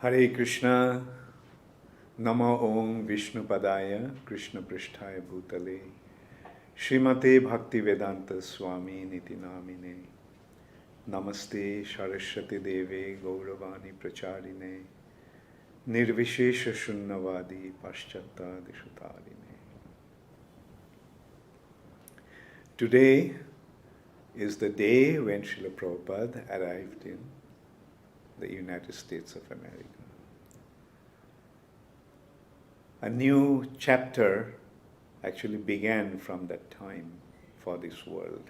Hare Krishna, Nama Om Vishnu Padaya, Krishna Prishtaya Bhutale, Srimate Bhakti Vedanta Swami Niti Namine, Namaste Saraswati Deve Gauravani Pracharine, Nirvishesha Shunnavadi Paschata Dishutarine. Today is the day when Srila Prabhupada arrived in the United States of America. A new chapter actually began from that time for this world.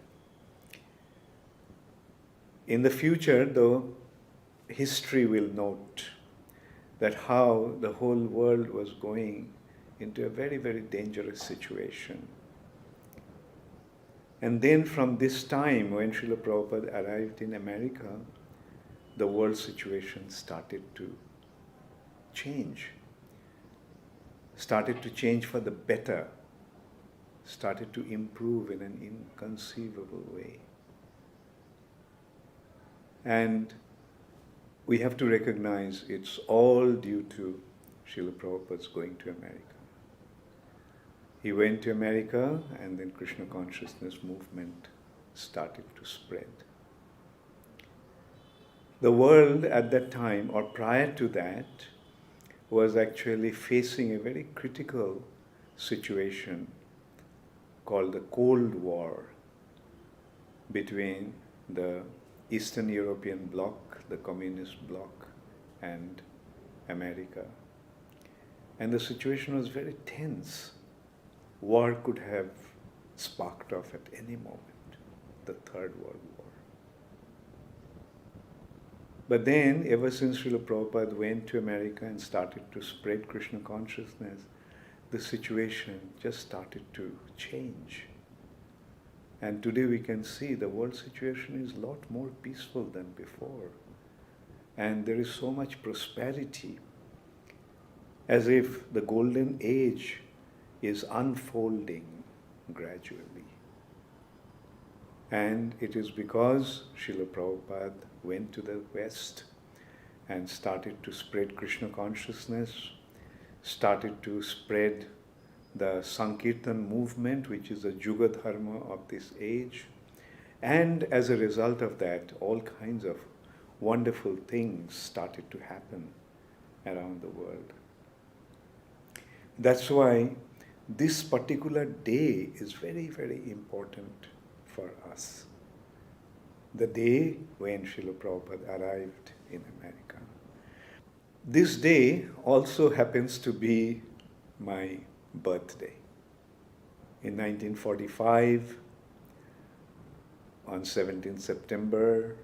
In the future, though, history will note that how the whole world was going into a very, very dangerous situation. And then from this time, when Srila Prabhupada arrived in America, the world situation started to change. Started to change for the better, started to improve in an inconceivable way. And we have to recognize it's all due to Srila Prabhupada's going to America. He went to America and then Krishna consciousness movement started to spread. The world at that time, or prior to that, was actually facing a very critical situation called the Cold War between the Eastern European bloc, the communist bloc, and America. And the situation was very tense. War could have sparked off at any moment, the Third World War. But then, ever since Srila Prabhupada went to America and started to spread Krishna consciousness, the situation just started to change. And today we can see the world situation is a lot more peaceful than before. And there is so much prosperity, as if the golden age is unfolding gradually. And it is because Srila Prabhupada went to the West and started to spread Krishna consciousness, started to spread the Sankirtan movement, which is the Juga Dharma of this age. And as a result of that, all kinds of wonderful things started to happen around the world. That's why this particular day is very, very important for us. The day when Srila Prabhupada arrived in America. This day also happens to be my birthday. In 1945, on 17th September,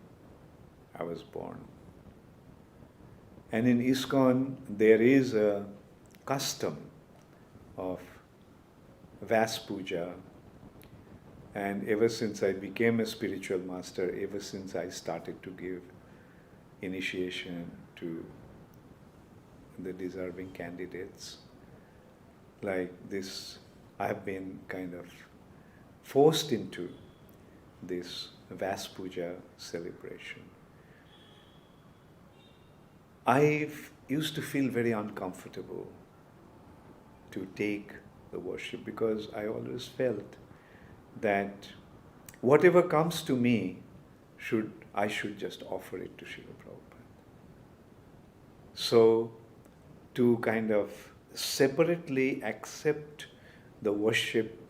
I was born. And in ISKCON, there is a custom of Vyasa Puja. And ever since I became a spiritual master, ever since I started to give initiation to the deserving candidates, like this, I have been kind of forced into this Vyasa Puja celebration. I used to feel very uncomfortable to take the worship because I always felt that whatever comes to me, I should just offer it to Srila Prabhupada. So, to kind of separately accept the worship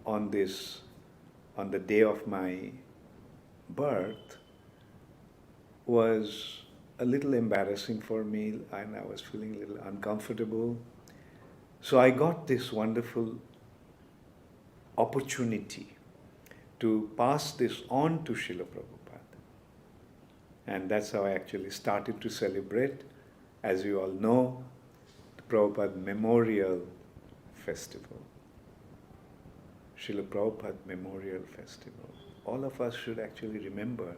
on the day of my birth was a little embarrassing for me, and I was feeling a little uncomfortable. So I got this wonderful opportunity to pass this on to Srila Prabhupada. And that's how I actually started to celebrate, as you all know, the Prabhupada Memorial Festival. Srila Prabhupada Memorial Festival. All of us should actually remember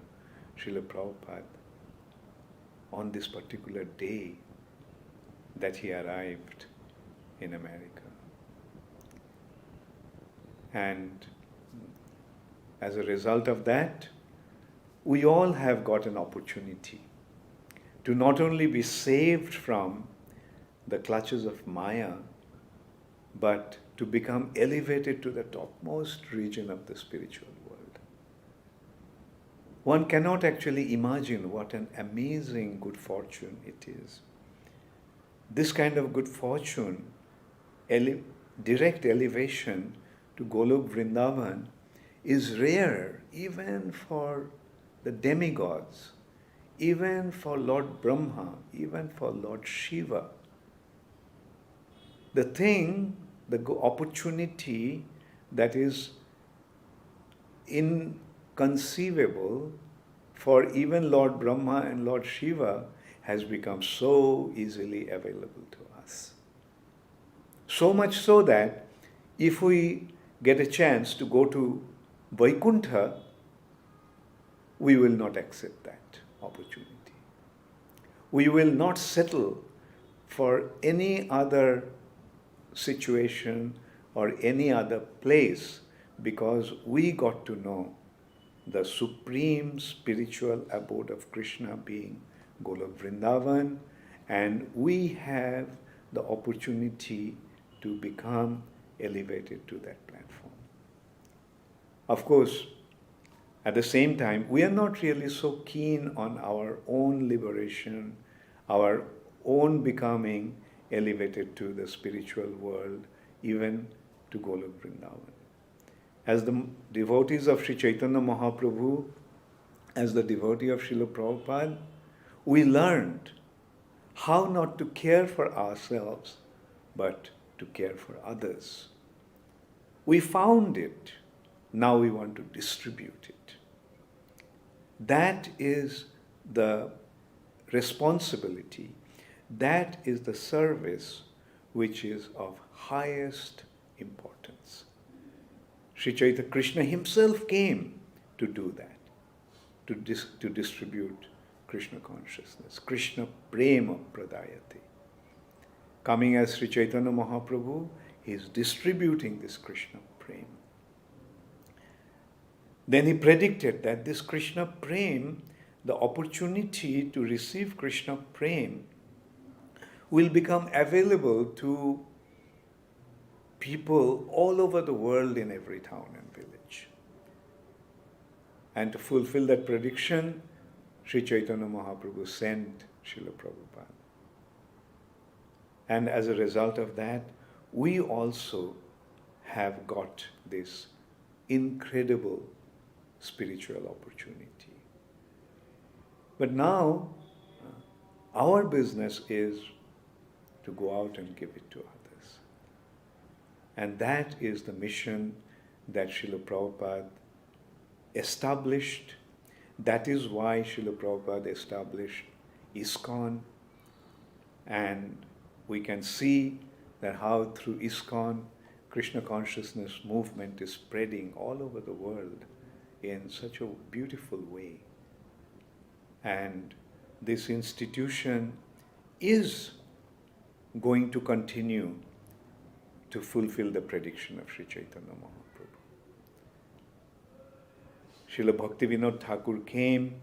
Srila Prabhupada on this particular day that he arrived in America. And as a result of that, we all have got an opportunity to not only be saved from the clutches of Maya, but to become elevated to the topmost region of the spiritual world. One cannot actually imagine what an amazing good fortune it is. This kind of good fortune, direct elevation to Golok Vrindavan, is rare even for the demigods, even for Lord Brahma, even for Lord Shiva. The opportunity that is inconceivable for even Lord Brahma and Lord Shiva has become so easily available to us. So much so that if we get a chance to go to Vaikuntha, we will not accept that opportunity. We will not settle for any other situation or any other place because we got to know the supreme spiritual abode of Krishna being Golok Vrindavan, and we have the opportunity to become elevated to that platform. Of course, at the same time, we are not really so keen on our own liberation, our own becoming elevated to the spiritual world, even to Golok Vrindavan. As the devotees of Sri Chaitanya Mahaprabhu, as the devotee of Srila Prabhupada, we learned how not to care for ourselves, but to care for others. We found it. Now we want to distribute it. That is the responsibility. That is the service which is of highest importance. Sri Chaitanya Krishna himself came to do that, to distribute Krishna consciousness, Krishna prema pradayate. Coming as Sri Chaitanya Mahaprabhu, he is distributing this Krishna prema. Then he predicted that this Krishna prema, the opportunity to receive Krishna prema, will become available to people all over the world in every town and village. And to fulfill that prediction, Sri Chaitanya Mahaprabhu sent Srila Prabhupada. And as a result of that, we also have got this incredible spiritual opportunity. But now, our business is to go out and give it to others. And that is the mission that Srila Prabhupada established. That is why Srila Prabhupada established ISKCON. And we can see that how through ISKCON, Krishna consciousness movement is spreading all over the world in such a beautiful way. And this institution is going to continue to fulfill the prediction of Sri Chaitanya Mahaprabhu. Srila Bhaktivinoda Thakur came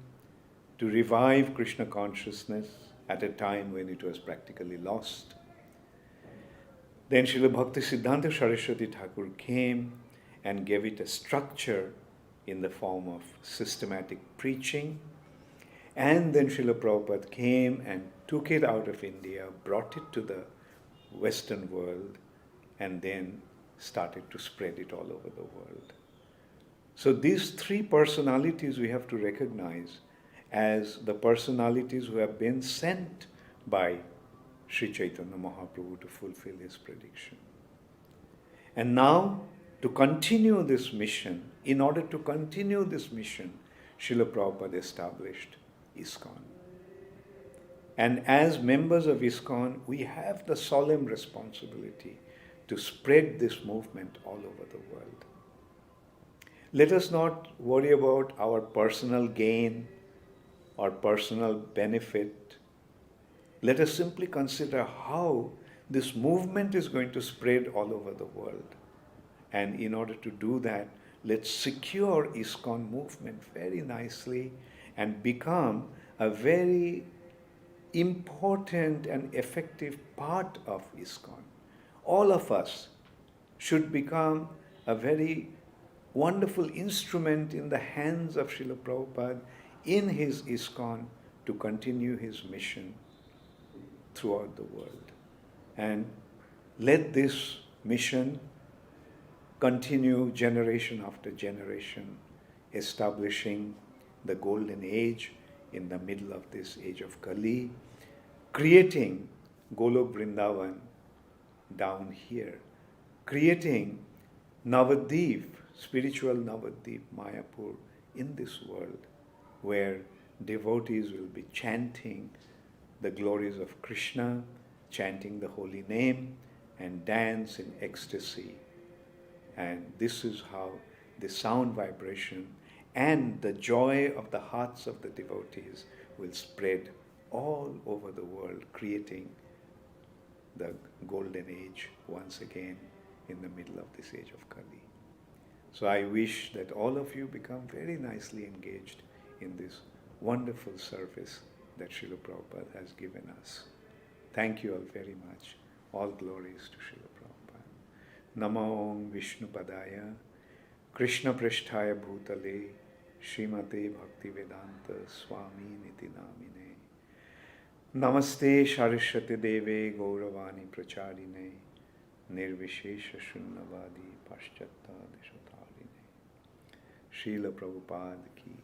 to revive Krishna consciousness at a time when it was practically lost. Then Srila Bhakti Siddhanta Saraswati Thakur came and gave it a structure in the form of systematic preaching. And then Srila Prabhupada came and took it out of India, brought it to the Western world, and then started to spread it all over the world. So these three personalities we have to recognize as the personalities who have been sent by Sri Chaitanya Mahaprabhu to fulfill his prediction. And now, to continue this mission, in order to continue this mission, Srila Prabhupada established ISKCON. And as members of ISKCON, we have the solemn responsibility to spread this movement all over the world. Let us not worry about our personal gain or personal benefit. Let us simply consider how this movement is going to spread all over the world. And in order to do that, let's secure ISKCON movement very nicely and become a very important and effective part of ISKCON. All of us should become a very wonderful instrument in the hands of Srila Prabhupada in his ISKCON to continue his mission throughout the world. And let this mission continue generation after generation, establishing the golden age in the middle of this age of Kali, creating Golok Vrindavan down here, creating Navadvip, spiritual Navadvip, Mayapur, in this world, where devotees will be chanting the glories of Krishna, chanting the holy name, and dance in ecstasy. And this is how the sound vibration and the joy of the hearts of the devotees will spread all over the world, creating the golden age once again in the middle of this age of Kali. So I wish that all of you become very nicely engaged in this wonderful service that Srila Prabhupada has given us. Thank you all very much. All glories to Srila Prabhupada. Namo Om Vishnu Padaya, Krishna Pristhaya Bhutale, Srimate Bhaktivedanta Swami Niti Namine. Namaste Saraswati Deve Gauravani Pracharine, Nirvishesha Shunnavadi Paschata Deshatarine. Srila Prabhupada ki